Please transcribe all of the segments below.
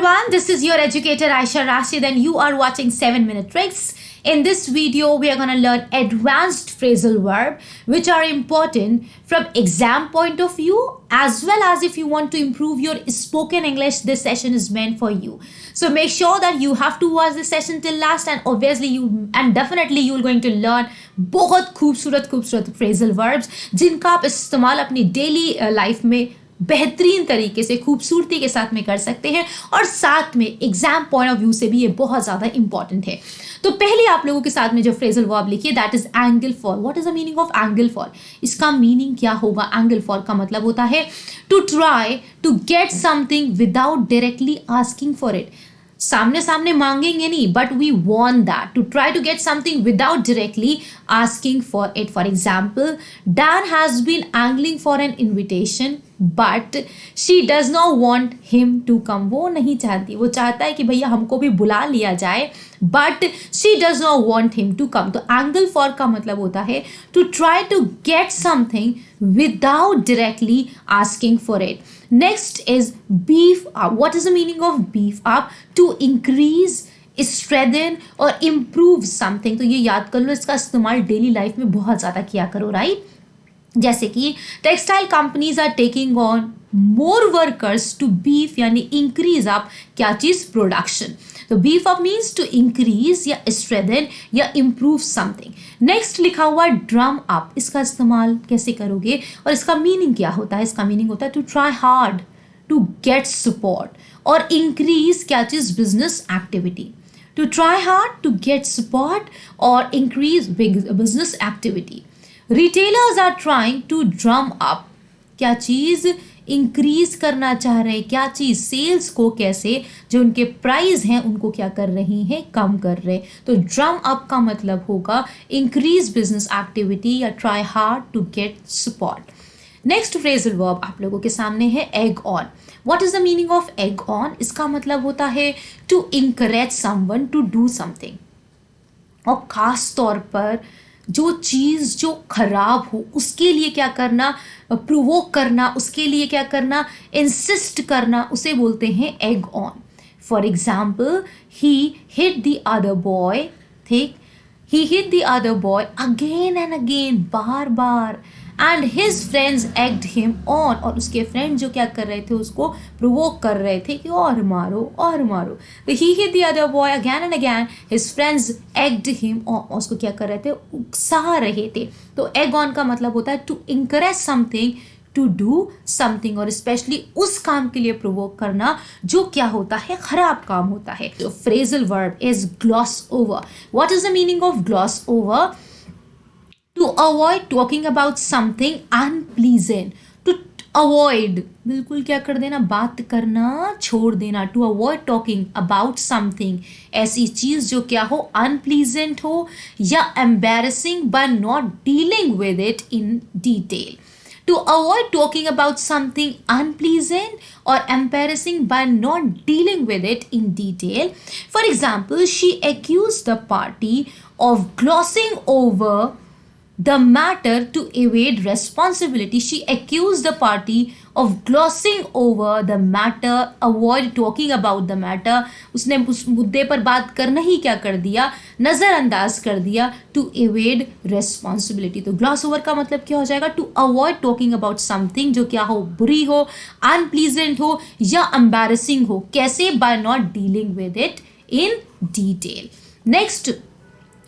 everyone, this is your educator Aisha Rasheed and you are watching 7-Minute Tricks. In this video, we are going to learn advanced phrasal verb which are important from exam point of view as well as if you want to improve your spoken English, this session is meant for you. So make sure that you have to watch this session till last and obviously definitely you are going to learn बहुत खूबसूरत phrasal verbs जिनका आप इस्तेमाल अपनी daily life में बेहतरीन तरीके से खूबसूरती के साथ में कर सकते हैं और साथ में एग्जाम पॉइंट ऑफ व्यू से भी ये बहुत ज़्यादा इंपॉर्टेंट है। तो पहले आप लोगों के साथ में जो फ्रेजल वर्ब लिखिए that is angle for. What is the meaning of angle for? इसका मीनिंग क्या होगा? एंगल फॉर का मतलब होता है to try to get something without directly asking for it. सामने सामने मांगेंगे नहीं, but we want that to try to get something without directly asking for it. For example, Dan has been angling for an invitation but she does not want him to come. वो नहीं चाहती, वो चाहता है कि भैया हमको भी बुला लिया जाए but she does not want him to come. तो एंगल फॉर का मतलब होता है to try to get something without directly asking for it. Next is beef up. What is the meaning of beef up? To increase, strengthen or improve something. तो ये याद कर लो, इसका इस्तेमाल डेली लाइफ में बहुत ज़्यादा किया करो, राइट? जैसे कि textile companies are taking on more workers to beef यानी इंक्रीज अप क्या चीज़? प्रोडक्शन। तो beef up means to increase या स्ट्रेंथन या इम्प्रूव समथिंग। नेक्स्ट लिखा हुआ ड्रम अप, इसका इस्तेमाल कैसे करोगे और इसका मीनिंग क्या होता है? इसका मीनिंग होता है to try hard to get support और इंक्रीज क्या चीज़? Business activity. To try hard to get support और increase business activity. Retailers are trying to drum up क्या चीज़? इंक्रीज करना चाह रहे हैं क्या चीज़? सेल्स को। कैसे? जो उनके प्राइस हैं उनको क्या कर रही हैं? कम कर रहे। तो ड्रम अप का मतलब होगा इंक्रीज बिजनेस एक्टिविटी या try hard to get support. Next phrasal verb आप लोगों के सामने है egg on. What is the meaning of egg on? इसका मतलब होता है to encourage someone to do something. और खास तौर पर जो चीज़ जो खराब हो उसके लिए क्या करना? प्रोवोक करना, उसके लिए क्या करना? इंसिस्ट करना, उसे बोलते हैं egg on. For example, he hit the other boy, ठीक, he hit the other boy again and again, बार बार, and his friends egged him on. और उसके फ्रेंड जो क्या कर रहे थे? उसको प्रोवोक कर रहे थे कि और मारो और मारो। तो he hit the other boy again and again, his friends egged him on. उसको क्या कर रहे थे? उकसा रहे थे। तो एग ऑन का मतलब होता है to encourage something to do something और स्पेशली उस काम के लिए प्रोवोक करना जो क्या होता है? खराब काम होता है। तो phrasal verb is gloss over. What is the meaning of gloss over? To avoid talking about something unpleasant. To avoid, बिल्कुल क्या कर देना? बात करना छोड़ देना। To avoid talking about something, ऐसी चीज़ जो क्या हो? unpleasant हो या embarrassing by not dealing with it in detail. To avoid talking about something unpleasant or embarrassing by not dealing with it in detail. For example, she accused the party of glossing over the matter to evade responsibility. She accused the party of glossing over the matter, avoid talking about the matter. उसने उस मुद्दे पर बात करना ही क्या कर दिया? नज़रअंदाज कर दिया। to evade responsibility. तो gloss over का मतलब क्या हो जाएगा? to avoid talking about something जो क्या हो? बुरी हो, unpleasant हो या embarrassing हो। कैसे? by not dealing with it in detail. Next,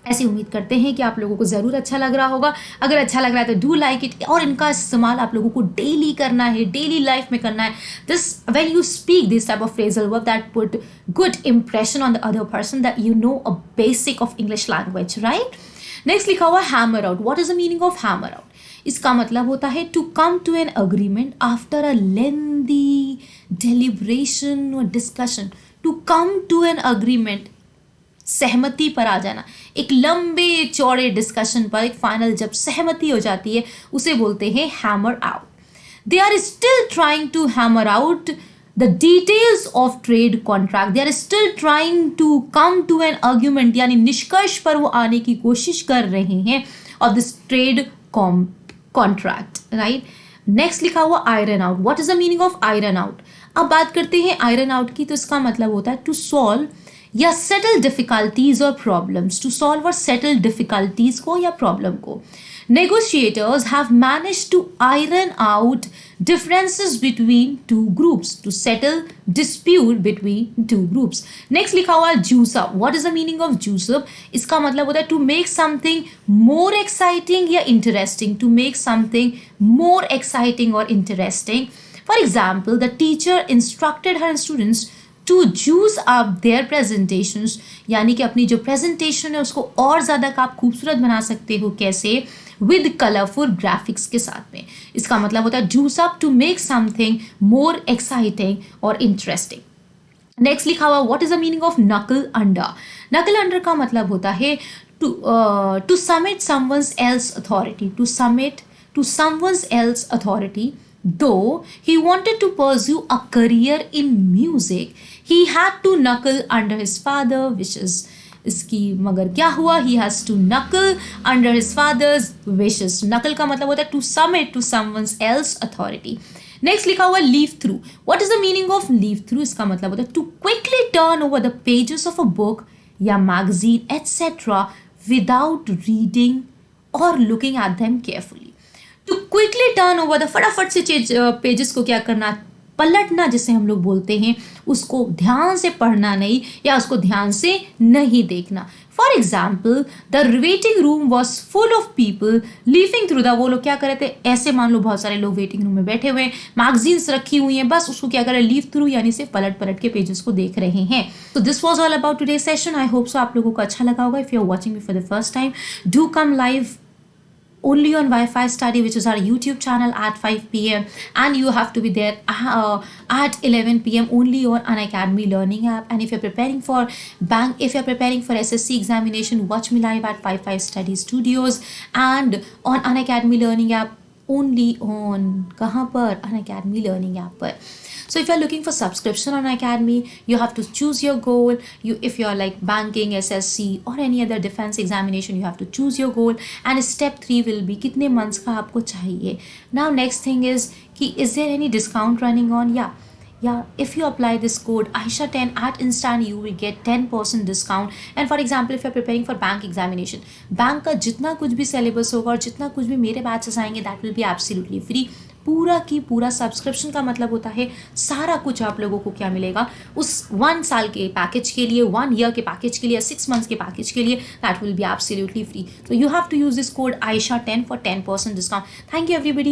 ऐसी उम्मीद करते हैं कि आप लोगों को ज़रूर अच्छा लग रहा होगा। अगर अच्छा लग रहा है तो डू लाइक इट और इनका इस्तेमाल आप लोगों को डेली करना है, डेली लाइफ में करना है। This when you speak this type of phrasal verb that put good impression on the other person that you know a basic of English language, right? Next लिखा हुआ hammer out. What is the meaning of hammer out? इसका मतलब होता है to come to an agreement after a lengthy deliberation और discussion. To come to an agreement, सहमति पर आ जाना। एक लंबे चौड़े डिस्कशन पर एक फाइनल जब सहमति हो जाती है उसे बोलते हैं hammer out. They are still trying to hammer out the details of trade contract. They are still trying to come to an argument यानी निष्कर्ष पर वो आने की कोशिश कर रहे हैं of this trade contract, right? Next लिखा हुआ iron out. What is the meaning of iron out? अब बात करते हैं आयरन आउट की, तो इसका मतलब होता है टू सॉल्व या सेटल डिफिकल्टीज और प्रॉब्लम्स, टू सॉल्व और सेटल डिफिकल्टीज को या प्रॉब्लम को. Negotiators have managed to iron out differences between two groups, to settle dispute between two groups. Next लिखा हुआ juice up. What is the meaning of juice up? इसका मतलब होता है to make something more exciting या interesting, to make something more exciting or interesting. For example, the teacher instructed her students to juice up their presentations, यानी कि अपनी जो presentation है उसको और ज़्यादा आप खूबसूरत बना सकते हो. कैसे? विद कलरफुल ग्राफिक्स के साथ में. इसका मतलब होता है juice up to make something more exciting और इंटरेस्टिंग. नेक्स्ट लिखा हुआ what is the meaning of knuckle under. Knuckle under का मतलब होता है to submit someone's else authority, to submit to someone's else authority. Though he wanted to pursue a career in music, he had to knuckle under his father wishes. इसकी मगर क्या हुआ? He has to knuckle under his father's wishes. Knuckle का मतलब होता है to submit to someone else authority. Next लिखा हुआ leaf through. What is the meaning of leaf through? इसका मतलब होता है to quickly turn over the pages of a book या magazine etc. without reading or looking at them carefully. To quickly turn over the फटाफट से pages को क्या करना? पलटना जिसे हम लोग बोलते हैं, उसको ध्यान से पढ़ना नहीं या उसको ध्यान से नहीं देखना. For example the waiting room was full of people leafing through the. वो लोग क्या कर रहे थे? ऐसे मान लो बहुत सारे लोग वेटिंग रूम में बैठे हुए हैं, मैगजीन्स रखी हुई हैं, बस उसको क्या कर रहे हैं? लीफ थ्रू यानी से पलट पलट के पेजेस को देख रहे हैं. तो this was all about today session. I hope so आप लोगों को अच्छा लगा होगा. If you are watching me for the first time, do come live only on Wi-Fi Study, which is our YouTube channel, at 5 p.m. and you have to be there at 11 p.m. only on Unacademy Learning app. And if you're preparing for if you're preparing for SSC examination, watch me live at 5 Study Studios and on Unacademy Learning app only on कहाँ पर? Unacademy Learning app पर. So if you're looking for subscription on Academy, you have to choose your goal. If you're like banking, SSC or any other defense examination, you have to choose your goal. And step 3 will be कितने months का आपको चाहिए. Now next thing is कि is there any discount running on? Yeah, if you apply this code AISHA10 at instant, you will get 10% discount. And for example, if you're preparing for bank examination, bank का जितना कुछ भी syllabus होगा और जितना कुछ भी मेरे batches आएंगे, that will be absolutely free. पूरा की पूरा सब्सक्रिप्शन का मतलब होता है सारा कुछ आप लोगों को क्या मिलेगा उस 1 साल के पैकेज के लिए, 1 ईयर के पैकेज के लिए, 6 मंथ्स के पैकेज के लिए. That will be absolutely free. So you have to use this code AISHA10 for 10% discount. Thank you everybody.